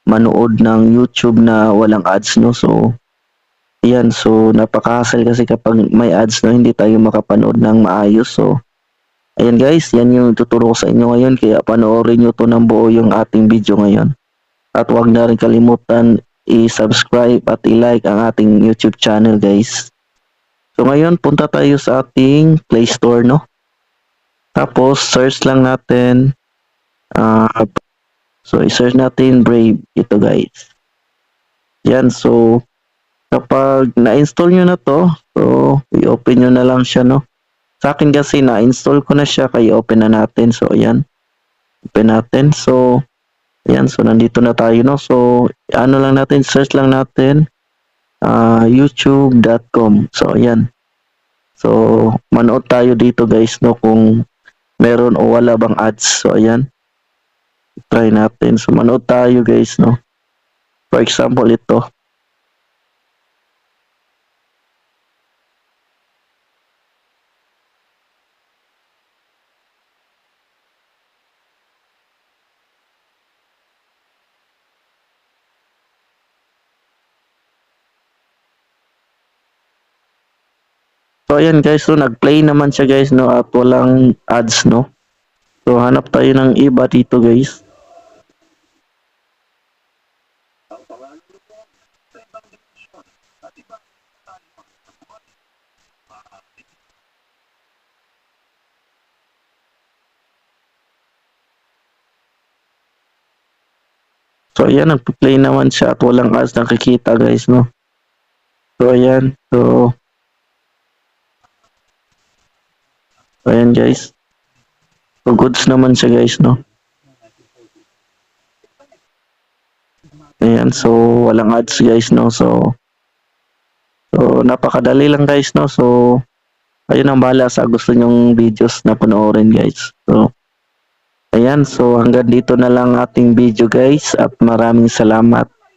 manood ng YouTube na walang ads, no? So, ayan. So, napaka-hassle kasi kapag may ads, no, hindi tayo makapanood ng maayos. So, ayan guys, yan yung tuturo ko sa inyo ngayon. Kaya panoorin nyo to ng buo yung ating video ngayon. At huwag na rin kalimutan i-subscribe at i-like ang ating YouTube channel guys. So ngayon, punta tayo sa ating Play Store, no? Tapos, search lang natin. So, i-search natin Brave. Ito guys. Yan, so, kapag na-install nyo na to, so, i-open nyo na lang siya, no? Sa akin kasi, na-install ko na siya, kaya open na natin. So, ayan. Open natin. So, ayan. So, nandito na tayo, no? So, ano lang natin, search lang natin. youtube.com. So, ayan. So, manood tayo dito guys, no? Kung meron o wala bang ads. So, ayan. Try natin. So, manood tayo guys, no? For example, ito. So, ayan guys. So, nag-play naman siya guys, no? At walang ads, no? So, hanap tayo ng iba dito guys. So, ayan. Nag-play naman siya at walang ads nakikita guys, no? So, ayan. So, ayan guys. So, goods naman siya guys, no? Ayan. So, walang ads guys, no? So, napakadali lang guys, no? So, ayun ang bahala sa gusto nyong videos na panoorin guys. So, ayan. So, hanggang dito na lang ating video guys at maraming salamat.